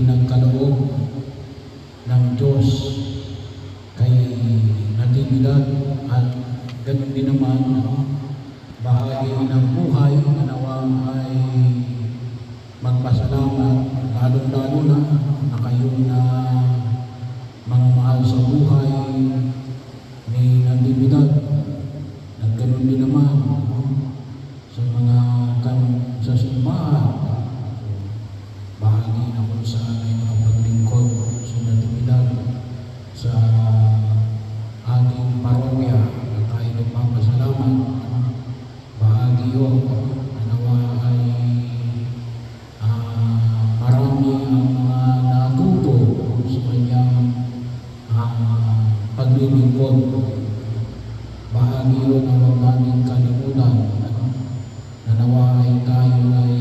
ipinagkaloob ng Diyos kay Natividad at ganoon din naman bahagi ng buhay na nawa ay magpasalamat lalo-lalo na kayo na mga mahal sa buhay ni Natividad at ganoon din naman sa mga sa simbahan. Bahagi na kung saan ay nakapaglingkod sa Natividad sa ating parokya at tayo nagpapasalamat. Bahagi yun na nawa ay marami ang mga natuto sa kanyang paglilingkod. Bahagi yun na huwag natin kalimutan na nawa ay tayo ay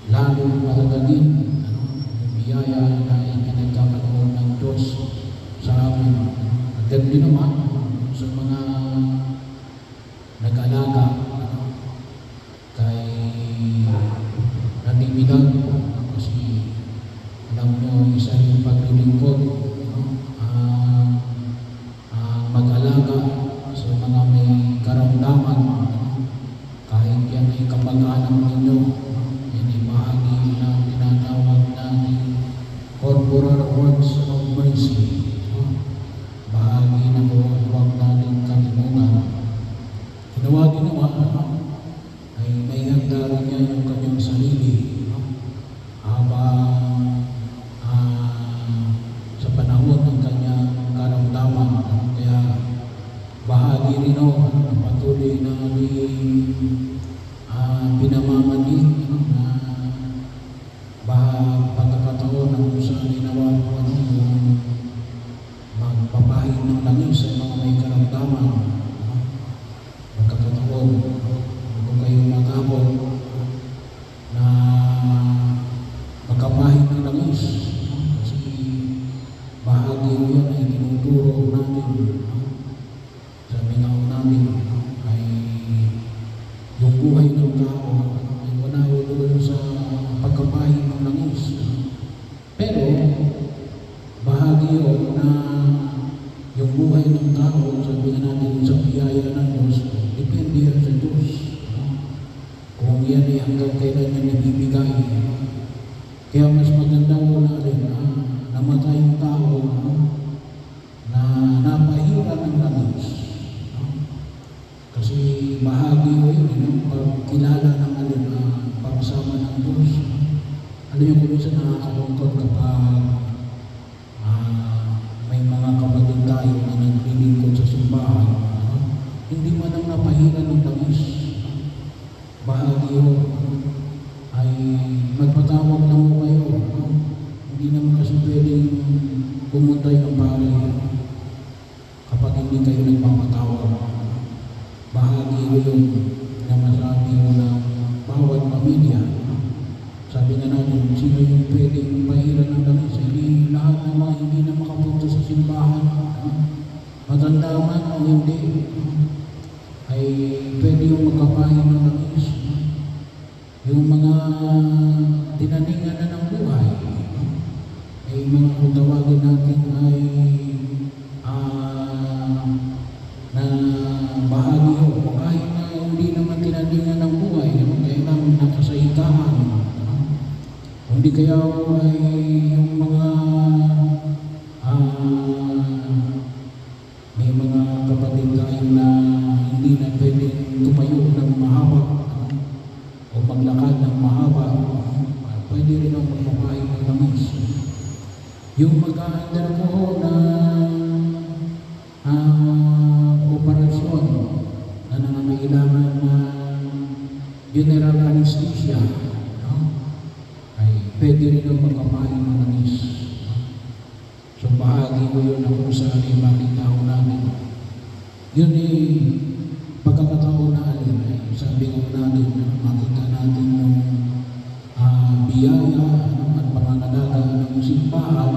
lalong matatagin yung biyaya na ipinagkakaloon ng Diyos sa amin. At ganoon din naman sa mga nag-alaga kay Natividad, kasi alam nyo, isa rin paglilingkod mag-alaga sa mga may karamdaman, kahit yan ay kamag-anak ninyo. Yan ay bahagi na tinatawag natin corporal works of mercy. Bahagi na huwag natin kalimutan. Ginawa din naman ay may handa rin niya yung kanyang sarili habang sa panahon ng kanyang karamdaman. Kaya bahagi rin na patuloy na pinamamalig pagkakataon ng kung saan ginawa yung magpapahin ng langis sa mga may karamdaman. Pagkakataon kung kayo mag-abot na magpapahin ng langis, kasi bahagi yun ay tinuturo natin. Sabi nga namin ay yung buhay ng tao ay wala doon sa pagkapahin ng langis. Pero bahagi yun na yung buhay ng tao, sabi nga natin sa biyaya ng Diyos, depende yan sa Diyos. Kung yan ay hanggang kailan yan nabibigay. Kaya mas maganda mo na rin namatay yung tao na napahira ng langis. Kasi bahagi ko yun, pagkilala ng pagsama ng Diyos. Alam niyo kung minsan nakakalungkot kapag may mga kapatid tayo na naglilingkod sa simbahan, hindi man ang napahira ng langis. Bahagi yun ay magpatawag lang mo kayo. Hindi naman kasi pwedeng pumunta yung pare kapag hindi kayo nagpapatawag. Bahagi ko yun na masabi mo ng bawat pamilya. Sabi nga natin, sino yung pwedeng pahira ng langis? Hindi lahat ng mga hindi na makapunta sa simbahan, matanda man o hindi, ay pwede yung magkapahin ng langis. Yung mga tinaningan na ng buhay, ay mga kung tawagin natin ay na bahagi ho, kahit na hindi naman tinaningan ng buhay, kaya naman nakasahitaan. Hindi kaya ay yung mga may mga kapatid tayo na hindi na pwedeng tumayo ng mahaba o maglakad ng mahaba, pwede rin ang magpapahin ng langis. Yung mag-aandar ko na operasyon na nangangailangan na general anesthesia, ay pwede rin ang magpapahin ng langis. So bahagi ko yun na kung saan ay makita ko namin. Yun ay pagkakataon na alin ay sabi ko natin, makita natin yung biyaya at pangangalaga ng simbahan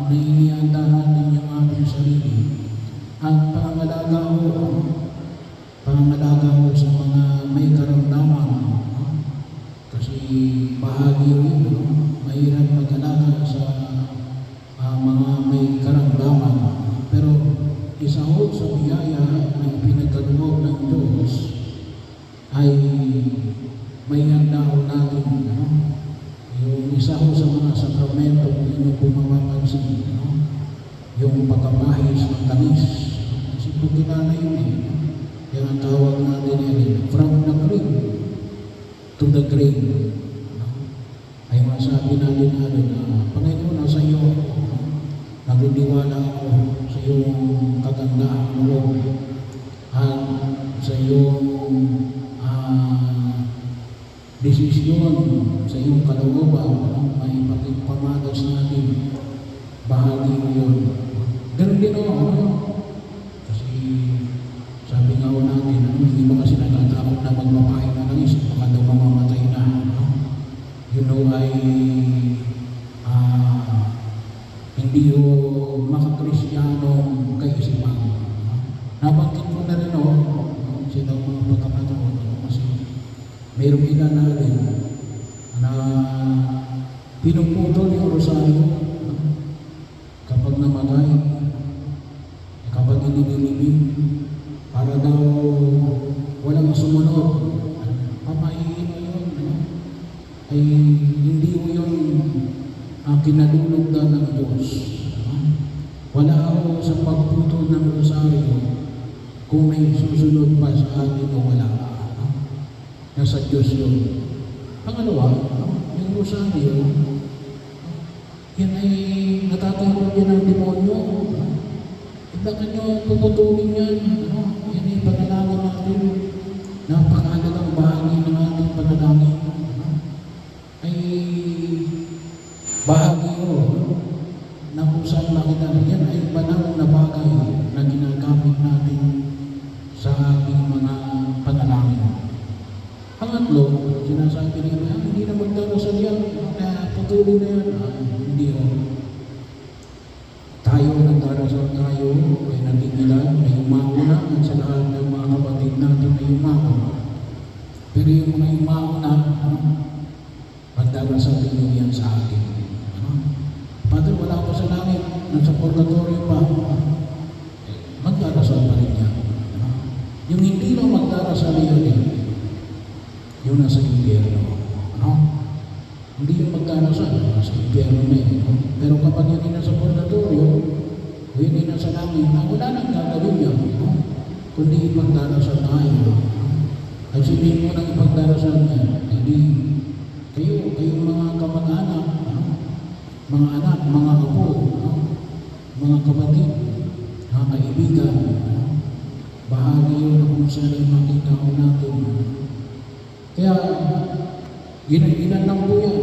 na inihanda natin yung aming sarili. At pangangalaga ko sa mga may karamdaman. Kasi bahagi yun, may mahirap mag-alaga sa mga may karamdaman. Pero isa ho sa biyaya na ipinagkaloob ng Diyos ay may handa ho natin, ano? Yung isa ho sa mga sakramento kung inyo po mapapansin, ano? Yung pagkapahis ng tamis. Kasi po kilala yun eh. Yan ang tawag natin eh, from the grave to the grave. Ay masabi natin na Panginoon, nasa iyo ako. Nagdidiwala ako sa iyong kagandaang loob at sa iyong desisyon, sa iyong kalooban, may pagpamagas natin. Bahagi mo yun. Ganun din ako. Kasi sabi nga ho natin, hindi ba kasi natatakot na magpapahin na langis, baka daw mamamatay na. Yun ho ay hindi ho makakristyano kaisipan. Nabanggit ko na rin ho, sila mga pagkakataon, kasi mayroong ilan na rin na pinuputol yung rosaryo kapag namatay, kapag inililibing, para daw walang sumunod. Pamahiin mo yun, ay hindi mo yun kinalulugdan ng Diyos. Wala ako sa pagputol ng rosaryo kung may susunod pa sa atin o wala. Nasa Diyos yun. Pangalawa, yung rosaryo, yan ay natatakot yan ng demonyo. Bakit nyo puputulin yan? Yan ay panalangin natin. Napakahalagang bahagi ng ating panalangin. Ay bahagi ko na kung saan makita yan ay banal na bagay na ginagamit natin sa ating mga panalangin. Pangatlo, sinasabi nila, hindi na magdarasal yan, putulin na yan. Hindi o. Tayo nagdarasal tayo, ay natigilan, ay umauna, at sa lahat ng mga kapatid natin ay umauna. Pero yung mga umauna, magdarasal din yan sa atin. Padre, wala ko sa langit, nasa purgatorio pa, magdarasal pa rin yan. Yung hindi na magdarasal yan yung nasa impyerno. Hindi yung magdarasal, nasa impyerno na yun. Pero kapag yan ay nasa purgatorio, o yan ay nasa langit, wala nang gagawin yan. Kundi ipagdarasal tayo. At sabihin mo nang ipagdarasal niya, hindi kayong mga kamag-anak, mga anak, mga apo, mga kapatid, mga kaibigan, bahagi yun kung saan ay makita ko natin. Kaya, ilan lang po yan,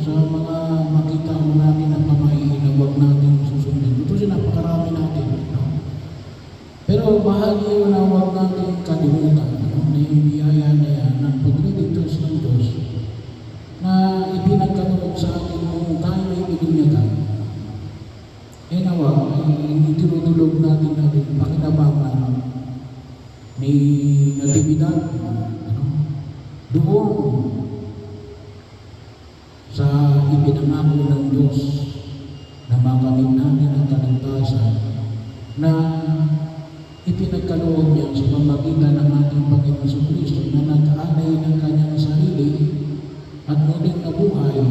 sa mga makita ko natin na pamahiin na huwag natin susundin. Ito siya napakarami natin. Pero bahagi yun na huwag natin kalimutan, na yung biyaya na yan, ng pagliligtas ng Diyos, na ipinagkaloob sa atin kung tayo ay binunyagan. Nawa, ay tinutulog natin na pakinabangan ni Natividad. Doon sa ipinangako ng Diyos na makamit natin ang kaligtasan na ipinagkaloob niya sa pamagitan ng ating Panginoon Jesucristo na nag-alay ng kanyang sarili at muling nabuhay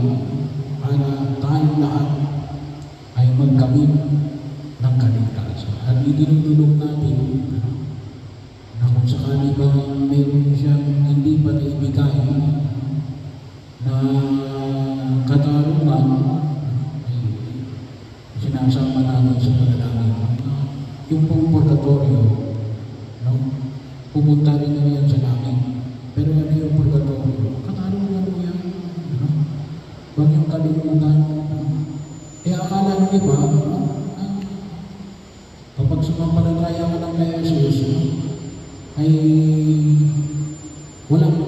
para tayong lahat ay magkamit ng kaligtasan. At idinudulog natin na kung sakali ba mayroon siyang hindi pa naibigay na katarungan, ay sinasama natin sa panalangin. Yung pong purgatorio, pumunta rin na yan sa langit. Pero ano yung purgatorio? Katarungan mo yan. Huwag yung kalimutan. Kaya akala ng iba, kapag sumampalataya ka ng kay Jesus, ay walang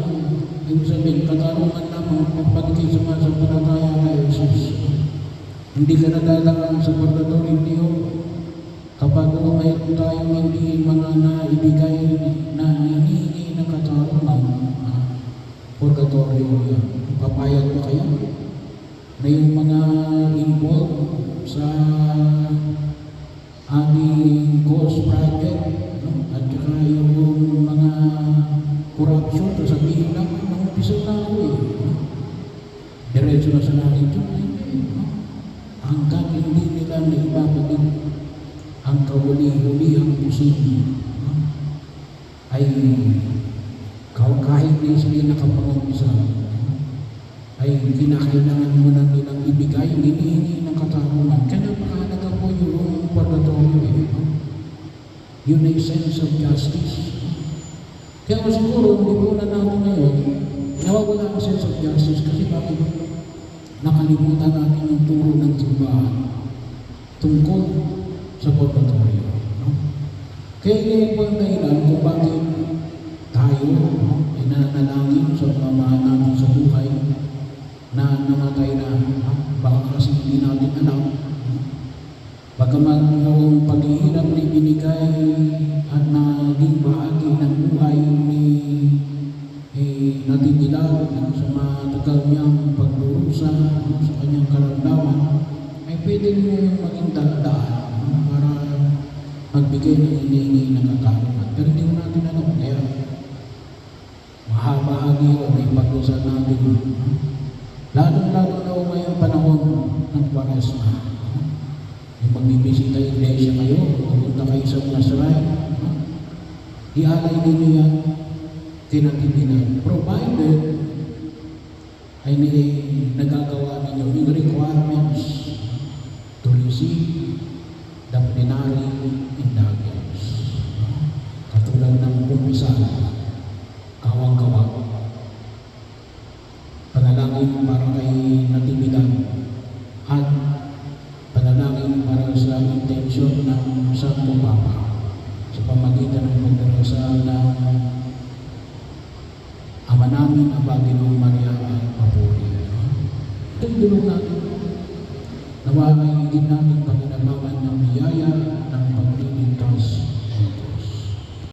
ibig sabihin, katarungan lamang kapag ikay sumampalataya kay Jesus. Hindi ka nadalaman sa purgatorio, hindi yun. Kapag mayroon tayong hindi mga naibigay na hinihingi ng katarungan, purgatorio yan. Papayag ba kayo? Na yung sa langit yun, hindi. No? Hanggang hindi nila naibabalik ang kahuli-hulihang pusin, no? Ay kahit na sila nakapangumisa, ay kinakailangan mo na nilang ibigay, hinihingi ng katarungan. Kaya napakalaga po yung purgatorio. Yun ay sense of justice. Kaya siguro, hindi po na natin ngayon, nawawala ang sense of justice kasi bakit nakalimutan natin yung turo ng simbahan tungkol sa purgatorio. No? Kaya yun po ang dahilan kung bakit tayo ay nananalangin sa pamamahan natin sa buhay na namatay na, baka kasi hindi natin alam. Bagaman yung paghihirap na ibinigay at naging bahagi ng buhay ni natigilaw sa matagal niyang pagdurusa sa kanyang karamdaman, ay pwede mo yung maging daan para magbigay ng hinihingi ng katarungan. Pero hindi mo natin alam. Kaya mahaba-hagi yun ay pag-usan natin. Lalo-lalo na ngayong panahon ng Kwaresma. Yung magbibisita yung iglesia kayo, pupunta kayo sa Nasray, ialay ninyo yan tinatitinan. Provided ay nagagawa ninyo yung requirements to receive the plenary indulgence. Katulad ng kumpisal, kawang-kawang. Panalangin para kay Natividad at panalangin para sa intensyon ng Santo Papa sa pamagitan ng pagdarasal ng Ama namin ang Panginoong Maria ay papuri. Ito yung dulong natin. Nawa ay higit namin